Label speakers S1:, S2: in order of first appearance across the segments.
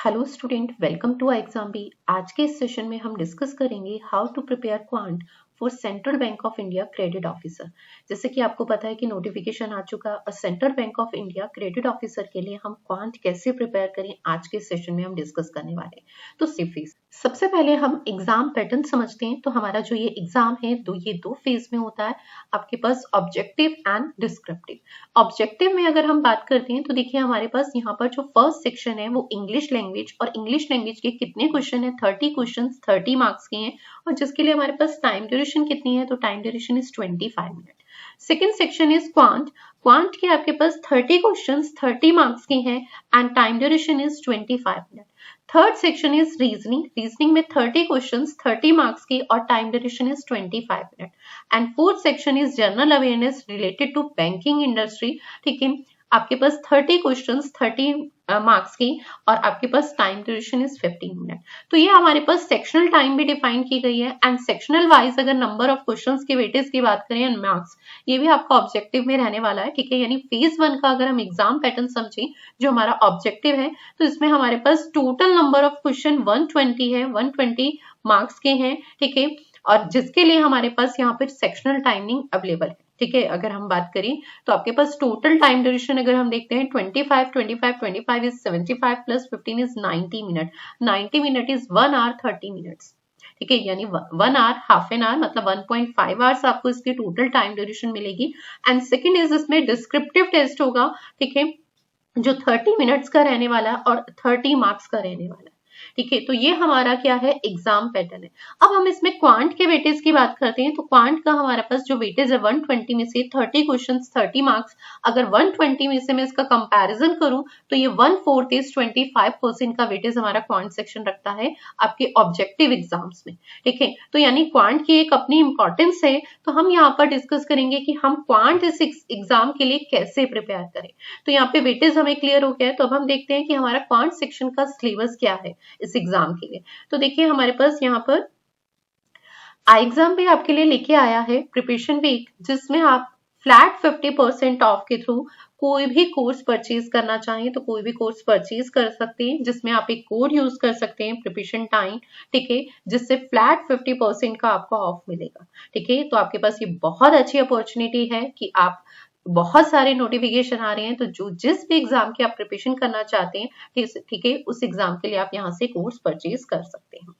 S1: Hello student, welcome to exam B. आज के इस सेशन में हम डिस्कस करेंगे how to prepare quant for Central Bank of India credit officer. जैसे कि आपको पता है कि नोटिफिकेशन आ चुका और central Bank of India credit officer के लिए हम क्वांट कैसे प्रिपेयर करें, आज के सेशन में हम डिस्कस करने वाले हैं। तो फेज सबसे पहले हम एग्जाम पैटर्न समझते हैं। तो हमारा जो ये एग्जाम है ये दो फेज में होता है। आपके पास ऑब्जेक्टिव एंड डिस्क्रिप्टिव। ऑब्जेक्टिव में अगर हम बात करते हैं तो देखिए हमारे पास यहाँ पर जो फर्स्ट सेक्शन है वो इंग्लिश लैंग्वेज, और इंग्लिश लैंग्वेज के कितने क्वेश्चन है 30 क्वेश्चन 30 मार्क्स के हैं, और जिसके लिए हमारे पास टाइम ड्यूरेशन कितनी है, तो time duration is 25 minute. Second section is quant. Quant के आपके पास 30 क्वेश्चंस 30 मार्क्स के हैं and time duration is 25 minute. Third section is reasoning. Reasoning में 30 क्वेश्चंस 30 मार्क्स की और time duration is 25 minute. And fourth section is general awareness related to banking industry. ठीक है, आपके पास 30 क्वेश्चंस 30 मार्क्स की और आपके पास टाइम ड्यूरेशन इज 15 मिनट। तो ये हमारे पास सेक्शनल टाइम भी डिफाइन की गई है एंड सेक्शनल वाइज अगर नंबर ऑफ क्वेश्चंस के वेटेज की बात करें एंड मार्क्स, ये भी आपका ऑब्जेक्टिव में रहने वाला है। ठीक है, यानी फेज 1 का अगर हम एग्जाम पैटर्न समझें जो हमारा ऑब्जेक्टिव है, तो इसमें हमारे पास टोटल नंबर ऑफ क्वेश्चन 120 है, 120 मार्क्स के हैं। ठीक है, और जिसके लिए हमारे पास यहाँ पर सेक्शनल टाइमिंग अवेलेबल है। ठीक है, अगर हम बात करें तो आपके पास टोटल टाइम ड्यूरेशन अगर हम देखते हैं 25 is 75 plus 15 is 90 minute. 90 minute is 1 hour 30 minutes. ठीक है, यानी 1 आवर हाफ एन आवर मतलब 1.5 आवर्स आपको इसकी टोटल टाइम ड्यूरेशन मिलेगी। एंड सेकेंड इज इसमें डिस्क्रिप्टिव टेस्ट होगा। ठीक है, जो 30 मिनट्स का रहने वाला है और 30 मार्क्स का रहने वाला है। ठीक है, तो ये हमारा क्या है, एग्जाम पैटर्न है। अब हम इसमें क्वांट के वेटेज की बात करते हैं। तो क्वांट का हमारे पास जो वेटेज है 120 में से 30 क्वेश्चंस 30 मार्क्स। अगर 120 में से मैं इसका कंपैरिजन करूं तो ये 1/4 इज 25% का वेटेज हमारा क्वांट सेक्शन रखता है आपके ऑब्जेक्टिव एग्जाम्स में। ठीक है, तो यानी क्वांट की एक अपनी इंपॉर्टेंस है। तो हम यहाँ पर डिस्कस करेंगे कि हम क्वांट इस एग्जाम के लिए कैसे प्रिपेयर करें। तो यहाँ पे वेटेज हमें क्लियर हो गया है। तो अब हम देखते हैं कि हमारा क्वांट सेक्शन का सिलेबस क्या है इस एग्जाम के लिए। तो देखिए हमारे पास यहाँ पर आई एग्जाम भी आपके लिए लेके आया है प्रिपरेशन वीक, जिसमें आप फ्लैट 50% ऑफ के थ्रू कोई भी कोर्स परचेज करना चाहें तो कोई भी कोर्स परचेज कर सकते हैं, जिसमें आप एक कोड यूज कर सकते हैं प्रिपरेशन टाइम। ठीक है, जिससे फ्लैट 50% का आपको ऑफ मिलेगा। ठीक है, तो आपके पास ये बहुत अच्छी अपॉर्चुनिटी है कि आप बहुत सारे नोटिफिकेशन आ रहे हैं, तो जो जिस भी एग्जाम की आप प्रिपरेशन करना चाहते हैं, ठीक है, उस एग्जाम के लिए आप यहाँ से कोर्स परचेज कर सकते हैं।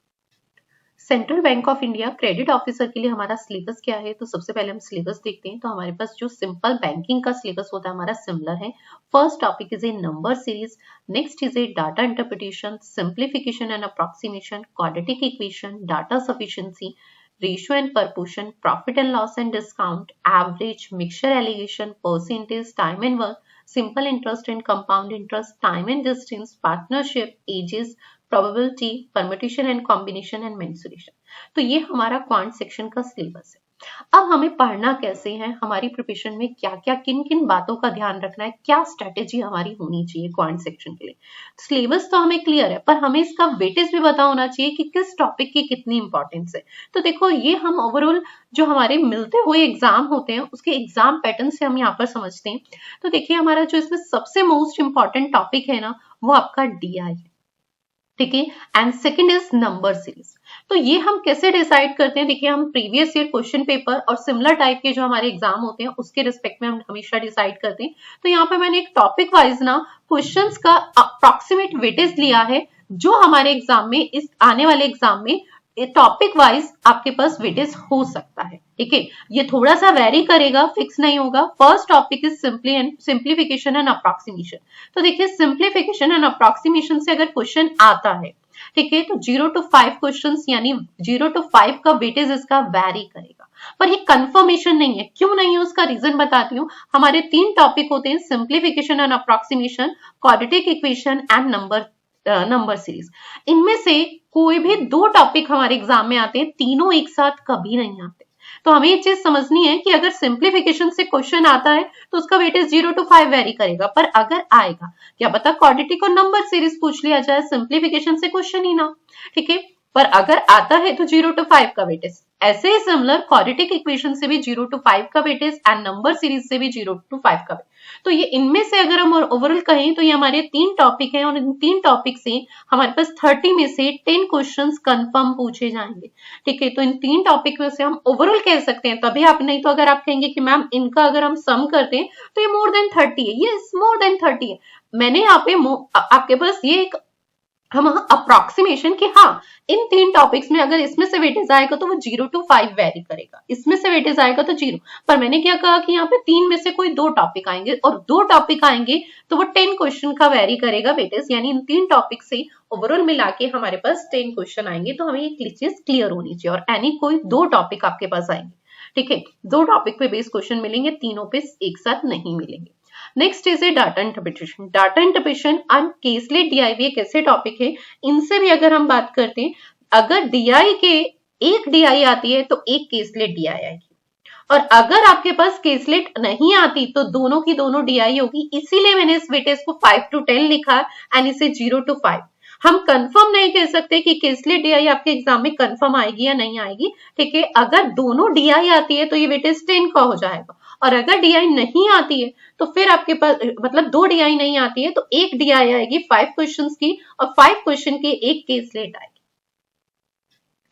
S1: Central Bank of India credit officer के लिए हमारा सिलेबस क्या है, तो सबसे पहले हम सिलेबस देखते हैं। तो हमारे पास जो सिंपल बैंकिंग का सिलेबस होता है हमारा सिमिलर है। First topic is a number series, next is a data interpretation, simplification and approximation, quadratic equation, data sufficiency, ratio and proportion, profit and loss and discount, average, mixture allegation, percentage, time and work, simple interest and compound interest, time and distance, partnership, ages, probability, permutation and combination and mensuration। तो ये हमारा quant section का syllabus है। अब हमें पढ़ना कैसे है, हमारी प्रिपरेशन में क्या क्या किन किन बातों का ध्यान रखना है, क्या स्ट्रेटेजी हमारी होनी चाहिए क्वांट सेक्शन के लिए। सिलेबस तो हमें क्लियर है, पर हमें इसका वेटेज भी पता होना चाहिए कि किस टॉपिक की कितनी इंपॉर्टेंस है। तो देखो ये हम ओवरऑल जो हमारे मिलते हुए एग्जाम होते हैं उसके एग्जाम पैटर्न से हम यहाँ पर समझते हैं। तो देखिए हमारा जो इसमें सबसे मोस्ट इंपॉर्टेंट टॉपिक है ना, वो आपका डीआई है। ठीक है, and second is number series. तो ये हम कैसे डिसाइड करते हैं, देखिए हम प्रीवियस ईयर क्वेश्चन पेपर और सिमिलर टाइप के जो हमारे एग्जाम होते हैं उसके रिस्पेक्ट में हम हमेशा डिसाइड करते हैं। तो यहाँ पे मैंने एक टॉपिक वाइज ना क्वेश्चंस का अप्रॉक्सीमेट वेटेज लिया है, जो हमारे एग्जाम में इस आने वाले एग्जाम में टॉपिक वाइज आपके पास वेटेज हो सकता है। ठीक है, ये थोड़ा सा वेरी करेगा, फिक्स नहीं होगा। First topic is simplification and approximation. तो देखिए सिंप्लीफिकेशन एंड अप्रॉक्सीमेशन से अगर क्वेश्चन आता है, ठीक है, तो 0 to 5 क्वेश्चंस यानी 0 to 5 का वेटेज इसका वेरी करेगा, पर ये कंफर्मेशन नहीं है। क्यों नहीं है उसका रीजन बताती हूँ। हमारे 3 टॉपिक होते हैं, simplification and approximation, quadratic equation and number series. इनमें से कोई भी 2 टॉपिक हमारे एग्जाम में आते हैं, तीनों एक साथ कभी नहीं आते। तो हमें ये चीज समझनी है कि अगर सिंप्लीफिकेशन से क्वेश्चन आता है तो उसका वेटेज 0 to 5 वेरी करेगा, पर अगर आएगा क्या पता क्वाड्रेटिक और नंबर सीरीज पूछ लिया जाए, सिंप्लीफिकेशन से क्वेश्चन ही ना। ठीक है, पर अगर आता है तो 0 to 5 का वेटेज ऐसे ही सिमिलर क्वाड्रेटिक इक्वेशन से भी 0 to 5 का वेटेज एंड नंबर सीरीज से भी 0 to 5 का वेटेज। तो ये इनमें से अगर हम ओवरऑल कहें तो ये हमारे 3 टॉपिक हैं और इन 3 टॉपिक से हमारे पास 30 में से 10 क्वेश्चंस कंफर्म पूछे जाएंगे। ठीक है, तो इन 3 टॉपिक में से हम ओवरऑल कह सकते हैं, तभी आप, नहीं तो अगर आप कहेंगे कि मैम इनका अगर हम सम करते हैं तो ये मोर देन 30 है, ये मोर देन 30 है। मैंने यहाँ पे आपके पास ये एक हम अप्रोक्सीमेशन कि हाँ इन 3 टॉपिक्स में अगर इसमें से वेटेज आएगा तो वो 0 to 5 वेरी करेगा, इसमें से वेटेज आएगा तो 0। पर मैंने क्या कहा कि यहाँ पे 3 में से कोई 2 टॉपिक आएंगे और 2 टॉपिक आएंगे तो वो 10 क्वेश्चन का वेरी करेगा वेटेज, यानी इन 3 टॉपिक से ओवरऑल मिला के हमारे पास 10 क्वेश्चन आएंगे। तो हमें ये चीज क्लियर होनी चाहिए, और एनी कोई 2 टॉपिक आपके पास आएंगे। ठीक है, 2 टॉपिक पे बेस्ड क्वेश्चन मिलेंगे, तीनों पे एक साथ नहीं मिलेंगे। Next is a data interpretation. Data interpretation and caselet DI भी एक ऐसे टॉपिक है, इनसे भी अगर हम बात करते हैं, अगर डीआई के एक डीआई आती है तो एक केसलेट डीआई आएगी, और अगर आपके पास केसलेट नहीं आती तो दोनों की दोनों डीआई होगी। इसीलिए मैंने इस वेटेज को 5 to 10 लिखा एंड इसे 0 to 5। हम कंफर्म नहीं कह सकते कि केसलेट डीआई आपके एग्जाम में कंफर्म आएगी या नहीं आएगी। ठीक है, अगर दोनों डीआई आती है तो ये वेटेज 10 का हो जाएगा, और अगर डीआई नहीं आती है तो फिर आपके पास, मतलब 2 डीआई नहीं आती है तो एक डीआई आएगी 5 क्वेश्चंस की, और 5 क्वेश्चन की एक केसलेट आएगी।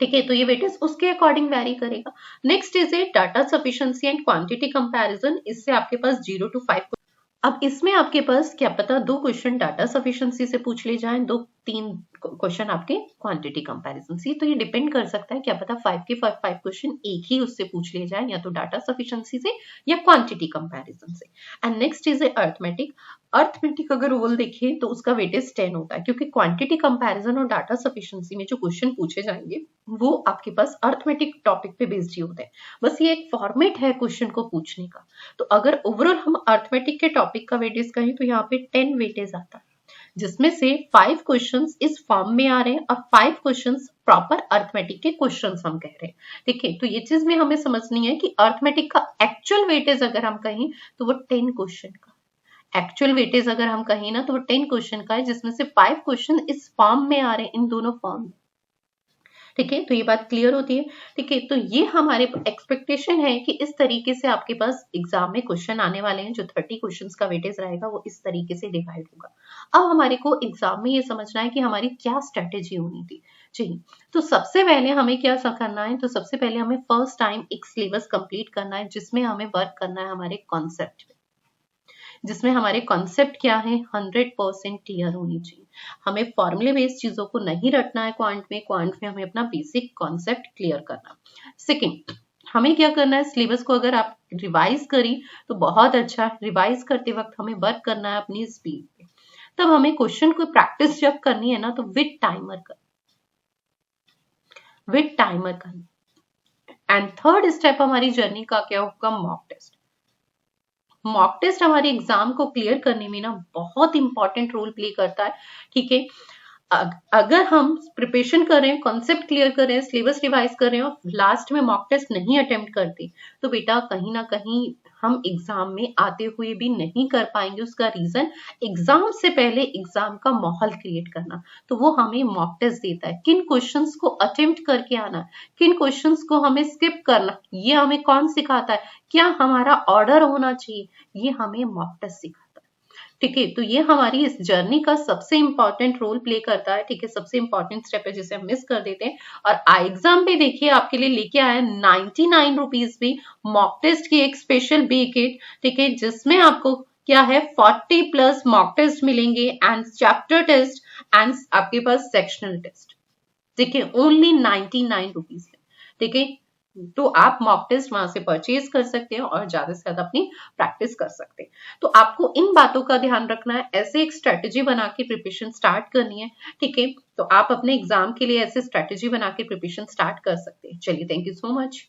S1: ठीक है, तो ये वेटेज उसके अकॉर्डिंग वेरी करेगा। Next is a data sufficiency and quantity comparison. इससे आपके पास 0 to 5। अब इसमें आपके पास क्या पता 2 क्वेश्चन डाटा सफिशिएंसी से पूछ ले जाएं, 2-3 क्वेश्चन आपके क्वांटिटी कंपैरिजन से। तो ये डिपेंड कर सकता है, क्या पता 5 के 5 क्वेश्चन एक ही उससे पूछ ले जाए, या तो डाटा सफिशिएंसी से या क्वांटिटी कंपैरिजन से। And next is a arithmetic. Arithmetic अगर रोल देखें तो उसका वेटेज 10 होता है, क्योंकि क्वांटिटी कंपैरिजन और डाटा सफिशिएंसी में जो क्वेश्चन पूछे जाएंगे वो आपके पास अर्थमेटिक टॉपिक पे बेस्ड ही होते हैं। बस ये एक फॉर्मेट है क्वेश्चन को पूछने का। तो अगर ओवरऑल हम अर्थमेटिक के टॉपिक का वेटेज कहें तो यहाँ पे 10 वेटेज आता है, जिसमें से 5 क्वेश्चंस इस फॉर्म में आ रहे हैं और 5 क्वेश्चंस प्रॉपर अर्थमेटिक के क्वेश्चंस हम कह रहे हैं। ठीक है, तो ये चीज भी हमें समझनी है कि अर्थमेटिक का एक्चुअल वेटेज अगर हम कहें तो वो 10 क्वेश्चन का, एक्चुअल वेटेज अगर हम कहें ना तो वो 10 क्वेश्चन का है, जिसमें से 5 क्वेश्चन इस फॉर्म में आ रहे हैं, इन दोनों फॉर्म में। ठीक है, तो ये बात क्लियर होती है। ठीक है, तो ये हमारे एक्सपेक्टेशन है कि इस तरीके से आपके पास एग्जाम में क्वेश्चन आने वाले हैं, जो 30 क्वेश्चंस का वेटेज रहेगा वो इस तरीके से डिवाइड होगा। अब हमारे को एग्जाम में ये समझना है कि हमारी क्या स्ट्रेटेजी होनी थी। जी, तो सबसे पहले हमें क्या करना है, तो सबसे पहले हमें फर्स्ट टाइम एक सिलेबस कंप्लीट करना है, जिसमें हमें वर्क करना है हमारे कॉन्सेप्ट, जिसमें हमारे कॉन्सेप्ट क्या है 100% क्लियर होनी चाहिए। हमें फॉर्मूले बेस्ड चीजों को नहीं रटना है क्वांट में हमें अपना बेसिक कॉन्सेप्ट क्लियर करना। सेकंड, हमें क्या करना है, सिलेबस को अगर आप रिवाइज करी तो बहुत अच्छा, रिवाइज करते वक्त हमें वर्क करना है अपनी स्पीड पे। तब हमें क्वेश्चन को प्रैक्टिस जब करनी है ना तो विद टाइमर करना। एंड थर्ड स्टेप हमारी जर्नी का क्या होगा, मॉक टेस्ट। मॉक टेस्ट हमारे एग्जाम को क्लियर करने में ना बहुत इंपॉर्टेंट रोल प्ले करता है। ठीक है, अगर हम प्रिपरेशन कर रहे हैं, कॉन्सेप्ट क्लियर कर रहे हैं, सिलेबस रिवाइज कर रहे हैं और लास्ट में मॉक टेस्ट नहीं अटेम्प्ट करते, तो बेटा कहीं ना कहीं हम एग्जाम में आते हुए भी नहीं कर पाएंगे। उसका रीजन एग्जाम से पहले एग्जाम का माहौल क्रिएट करना, तो वो हमें मॉक टेस्ट देता है। किन क्वेश्चंस को अटेम्प्ट करके आना, किन क्वेश्चंस को हमें स्किप करना, ये हमें कौन सिखाता है, क्या हमारा ऑर्डर होना चाहिए, ये हमें मॉक टेस्ट सिखाता है। ठीक है, तो ये हमारी इस जर्नी का सबसे इंपॉर्टेंट रोल प्ले करता है। ठीक है, सबसे इंपॉर्टेंट स्टेप है जिसे हम मिस कर देते हैं। और आई एग्जाम पे देखिए आपके लिए लेके आया 99 रुपीज भी मॉक टेस्ट की एक स्पेशल बी किट। ठीक है, जिसमें आपको क्या है 40+ मॉक टेस्ट मिलेंगे एंड चैप्टर टेस्ट एंड आपके पास सेक्शनल टेस्ट। ठीक है, ओनली 99 रुपीज में। ठीक है, तो आप मॉक टेस्ट वहां से परचेज कर सकते हैं और ज्यादा से ज्यादा अपनी प्रैक्टिस कर सकते हैं। तो आपको इन बातों का ध्यान रखना है, ऐसे एक स्ट्रेटेजी बना के प्रिपरेशन स्टार्ट करनी है। ठीक है, तो आप अपने एग्जाम के लिए ऐसे स्ट्रेटेजी बना के प्रिपरेशन स्टार्ट कर सकते हैं। चलिए, थैंक यू सो मच।